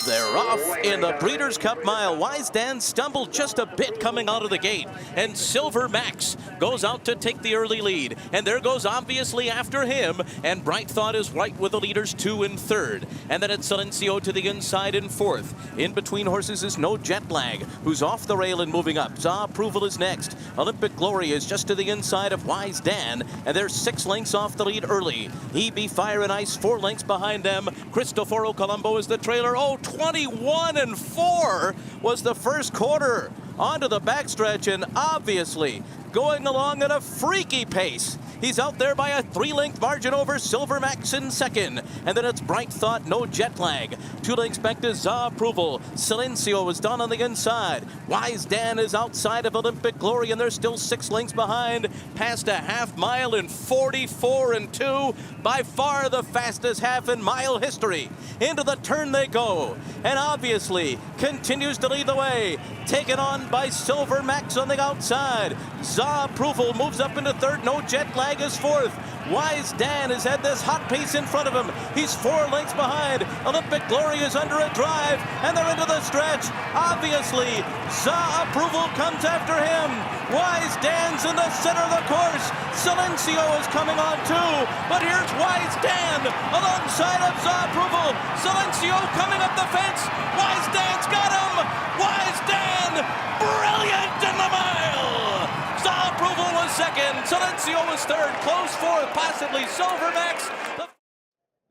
They're off in the Breeders' Cup Mile. Wise Dan stumbled just a bit coming out of the gate, and Silver Max goes out to take the early lead. And there goes obviously after him, and Bright Thought is right with the leaders 2 and 3rd. And then it's Silencio to the inside in 4th. In between horses is No Jet Lag, who's off the rail and moving up. Za Approval is next. Olympic Glory is just to the inside of Wise Dan, and they're 6 lengths off the lead early. Be Fire and Ice 4 lengths behind them. Cristoforo Colombo is the trailer. 21 and 4 was the first quarter. Onto the backstretch, and obviously going along at a freaky pace. He's out there by a 3-length margin over Silver Max in 2nd. And then it's Bright Thought, No Jet Lag. 2 lengths back to Za Approval. Silencio is done on the inside. Wise Dan is outside of Olympic Glory, and they're still 6 lengths behind. Past a half mile in 44 and 2. By far the fastest half in mile history. Into the turn they go. And obviously continues to lead the way. Taken on by Silver Max on the outside. Za Approval moves up into 3rd. No Jet Lag is 4th. Wise Dan has had this hot pace in front of him. He's 4 lengths behind. Olympic Glory is under a drive, and they're into the stretch. Obviously, Za Approval comes after him. Wise Dan's in the center of the course. Silencio is coming on too, but here's Wise Dan alongside of Za Approval. Silencio coming up the fence. Wise Dan's got him. Wise Dan, brilliant in the mile. Za Approval was 2nd. Silencio was 3rd. Close 4th, possibly Silver Max.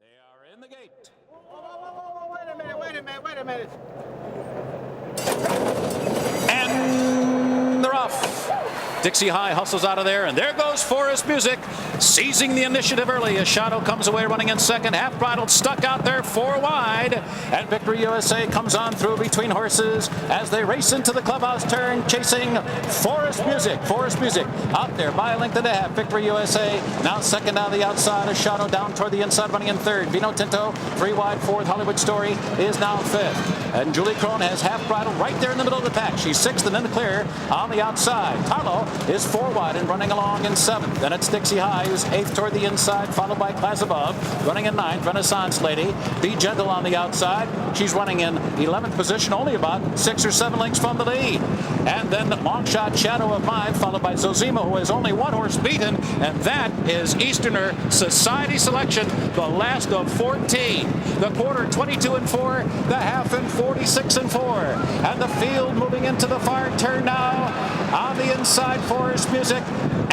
They are in the gate. Wait a minute. And they're off. Dixie High hustles out of there, and there goes Forest Music, seizing the initiative early as Shadow comes away running in 2nd. Halfbridled stuck out there 4 wide, and Victory USA comes on through between horses as they race into the clubhouse turn, chasing Forest Music. Forest Music out there by a length and a half. Victory USA now 2nd on the outside as Shadow down toward the inside running in 3rd. Vino Tinto 3 wide 4th. Hollywood Story is now 5th, and Julie Crone has Halfbridled right there in the middle of the pack. She's 6th and in the clear on the outside. Tarlo is 4 wide and running along in 7th. Then it's Dixie High, who's 8th toward the inside, followed by Class Above. Running in 9th, Renaissance Lady. Be Gentle on the outside. She's running in 11th position, only about 6 or 7 lengths from the lead. And then Long Shot Shadow of Mine, followed by Zozima, who has only 1 horse beaten, and that is Easterner Society Selection, the last of 14. The quarter 22 and 4, the half in 46 and 4. And the field moving into the far turn now. On the inside, Forest Music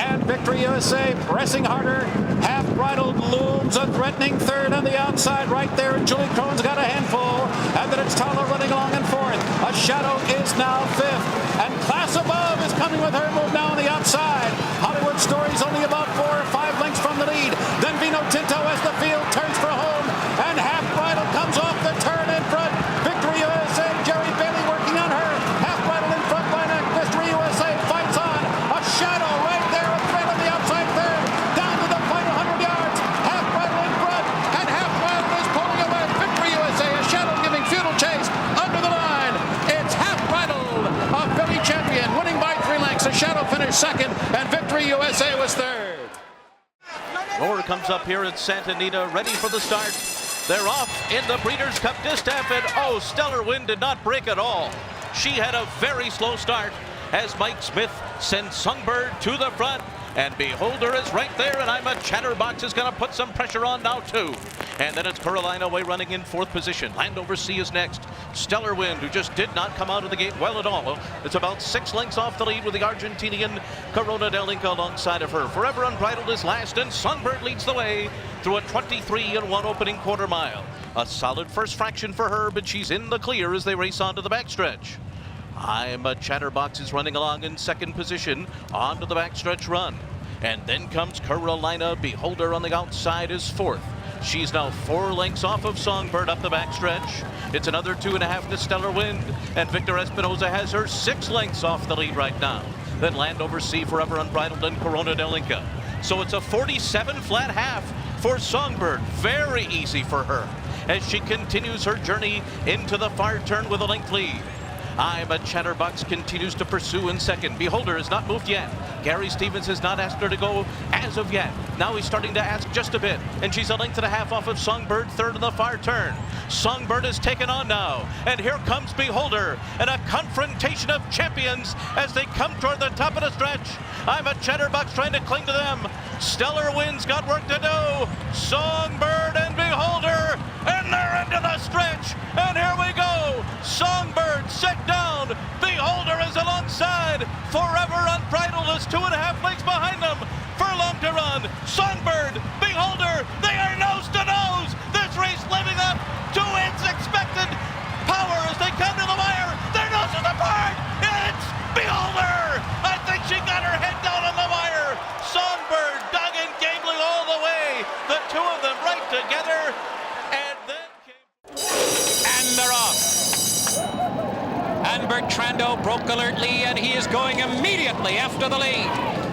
and Victory USA pressing harder. Halfbridled looms a threatening 3rd on the outside right there, and Julie Crone's got a handful. And then it's Tarlo running along in 4th. A Shadow is now 5th, and Class Above is coming with her move now on the outside. Hollywood Story's only about 4 or 5 lengths from the lead. Then Vino Tinto as the field turns for home, and Halfbridled comes off the turn in front. Victory USA, Jerry Bailey working on her. Halfbridled in front by neck. Victory USA fights on. A Shadow right there, a threat on the outside 3rd. Down to the final 100 yards. Halfbridled in front, and Halfbridled is pulling away. Victory USA, a Shadow giving futile chase under the line. It's Halfbridled, a Philly champion, winning by 3 lengths. A Shadow finished 2nd, and Victory USA was 3rd. Roar comes up here at Santa Anita, ready for the start. They're off in the Breeders' Cup Distaff, and Stellar Wind did not break at all. She had a very slow start as Mike Smith sends Songbird to the front. And Beholder is right there, and I'm a Chatterbox is going to put some pressure on now too. And then it's Carolina Way running in 4th position. Landover Sea is next. Stellar Wind, who just did not come out of the gate well at all. It's about 6 lengths off the lead with the Argentinian Corona del Inca alongside of her. Forever Unbridled is last, and Songbird leads the way through a 23 and 1 opening quarter mile. A solid first fraction for her, but she's in the clear as they race onto the backstretch. I'm a Chatterbox is running along in 2nd position onto the backstretch run. And then comes Carolina. Beholder on the outside is 4th. She's now 4 lengths off of Songbird up the backstretch. It's another 2.5 to Stellar Wind. And Victor Espinoza has her 6 lengths off the lead right now. Then Landover Sea, Forever Unbridled, and Corona del Inca. So it's a 47 flat half for Songbird. Very easy for her as she continues her journey into the far turn with a length lead. I'm a Chatterbox continues to pursue in second. Beholder has not moved yet. Gary Stevens has not asked her to go as of yet. Now he's starting to ask just a bit, and she's a length and a half off of Songbird, third in the far turn. Songbird is taken on now, and here comes Beholder, and a confrontation of champions as they come toward the top of the stretch. I'm a Chatterbox trying to cling to them. Stellar Wind's got work to do. Songbird and Beholder, and they're into the stretch, and here we go. Songbird set down. Beholder is alongside. Forever Unbridled is 2.5 lengths behind them. Furlong to run. Songbird, Beholder, they are nose to nose. This race living up to its expected power as they come to the wire. Their noses apart. It's Beholder. I think she got her head down on the wire. Songbird dug and gambling all the way. The two of them right together. And then And they're off. And Bertrando broke alertly, and he is going immediately after the lead.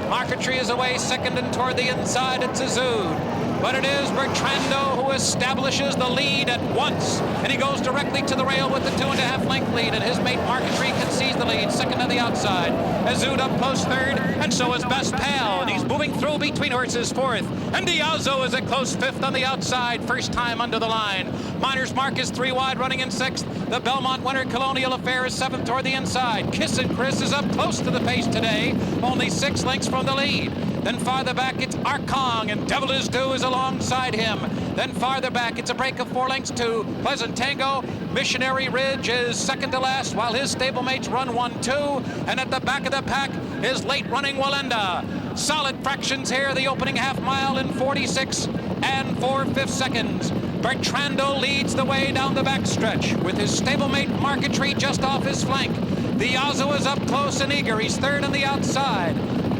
Marquetry is away second, and toward the inside it's Azud. But it is Bertrando who establishes the lead at once, and he goes directly to the rail with the 2.5 length lead, and his mate Marquetry concedes the lead, second on the outside. Azud up close third, and so is Best Pal, and he's moving through between horses fourth. And Diazo is a close fifth on the outside, first time under the line. Miner's Mark is 3 wide, running in sixth. The Belmont winner Colonial Affair is seventh toward the inside. Kissin' Chris is up close to the pace today, only 6 lengths from the lead. Then farther back, it's Arcangues, and Devil Is Due is alongside him. Then farther back, it's a break of 4 lengths to Pleasant Tango. Missionary Ridge is second to last, while his stablemates run 1-2. And at the back of the pack is late running Walenda. Solid fractions here, the opening half mile in 46 and 4/5 seconds. Bertrando leads the way down the backstretch with his stablemate Marquetry just off his flank. Diazo is up close and eager. He's third on the outside.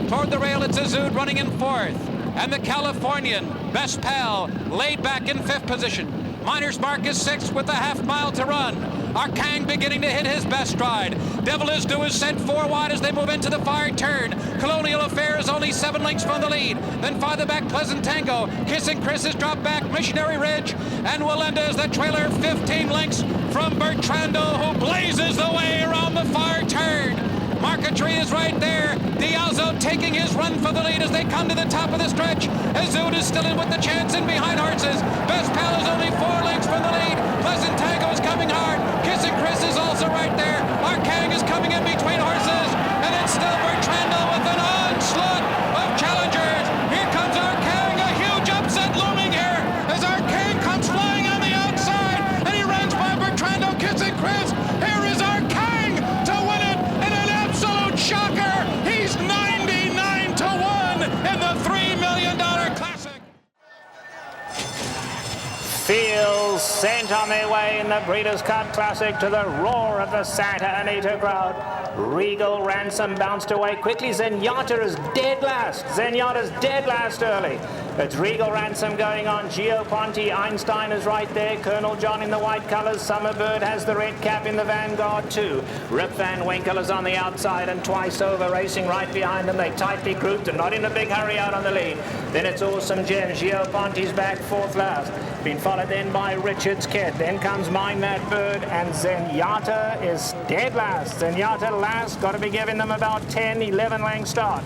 Toward the rail, it's Azud running in fourth. And the Californian, Best Pal, laid back in 5th position. Miner's Mark is 6th with a half mile to run. Arcangues beginning to hit his best stride. Devil Is Due is sent 4 wide as they move into the far turn. Colonial Affair is only 7 lengths from the lead. Then farther back, Pleasant Tango. Kissin' Chris is dropped back. Missionary Ridge and Walenda is the trailer, 15 lengths from Bertrando, who blazes the way around the far turn. Marquetry is right there. Diazo taking his run for the lead as they come to the top of the stretch. Azud is still in with the chance in behind horses. Best Pal is only 4 lengths from the lead. Pleasant Tango is coming hard. Kissin' Chris is also right there. Arcangues is coming in between horses. And it's still Bertrando with an onslaught of challengers. Here comes Arcangues, a huge upset looming here as Arcangues comes flying on the outside. And he runs by Bertrando, Kissin' Chris. Here is Arcangues to win it in an absolute shocker. He's 99-1 in the $3 million Classic. Fields sent on their way in the Breeders' Cup Classic to the roar of the Santa Anita crowd. Regal Ransom bounced away quickly. Zenyatta is dead last. Zenyatta's dead last early. It's Regal Ransom going on. Gio Ponte, Einstein is right there. Colonel John in the white colours. Summerbird has the red cap in the vanguard too. Rip Van Winkle is on the outside and Twice Over racing right behind them. They tightly grouped and not in a big hurry out on the lead. Then it's Awesome Gem. Gio Ponte's back 4th last. Been followed then by Richard's Kid. Then comes Mind That Bird, and Zenyatta is dead last. Zenyatta last, got to be giving them about 10, 11 length start.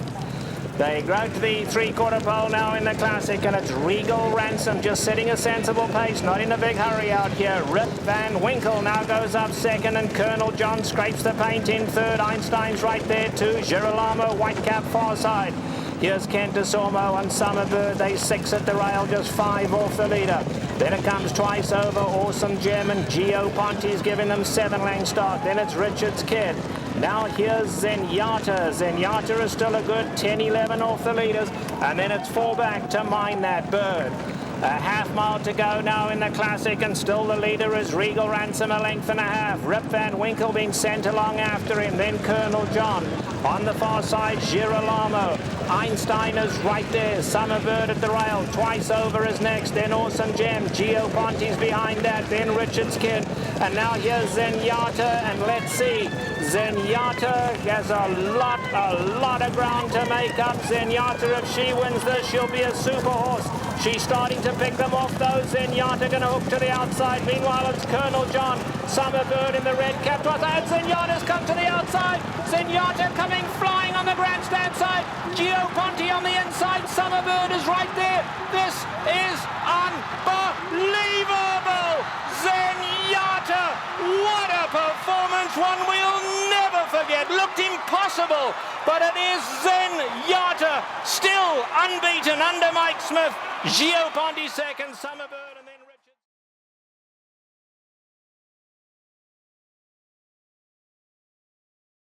They grow to the 3/4 pole now in the Classic, and it's Regal Ransom just setting a sensible pace, not in a big hurry out here. Rip Van Winkle now goes up second, and Colonel John scrapes the paint in third. Einstein's right there too. Girolamo, white cap far side. Here's Kent DeSormo and Summerbird. They 6 at the rail, just 5 off the leader. Then it comes Twice Over, Awesome Gem, and Gio Ponte's giving them 7 length start. Then it's Richard's Kid. Now here's Zenyatta. Zenyatta is still a good 10-11 off the leaders. And then it's 4 back to Mind That Bird. A half mile to go now in the Classic, and still the leader is Regal Ransom, a length and a half. Rip Van Winkle being sent along after him. Then Colonel John. On the far side, Girolamo. Einstein is right there. Summerbird at the rail. Twice Over is next. Then Awesome Gem. Gio Ponte's behind that. Then Richard's Kid. And now here's Zenyatta. And let's see. Zenyatta has a lot of ground to make up. Zenyatta, if she wins this, she'll be a super horse. She's starting to pick them off though. Zenyatta going to hook to the outside. Meanwhile, it's Colonel John. Summerbird in the red cap. And Zenyatta's come to the outside. Zenyatta coming flying on the grandstand side. Ponte on the inside. Summerbird is right there. This is unbelievable. Zenyatta, what a performance. One we'll never forget. Looked impossible, but it is Zenyatta, still unbeaten under Mike Smith. Ponte second, Summerbird.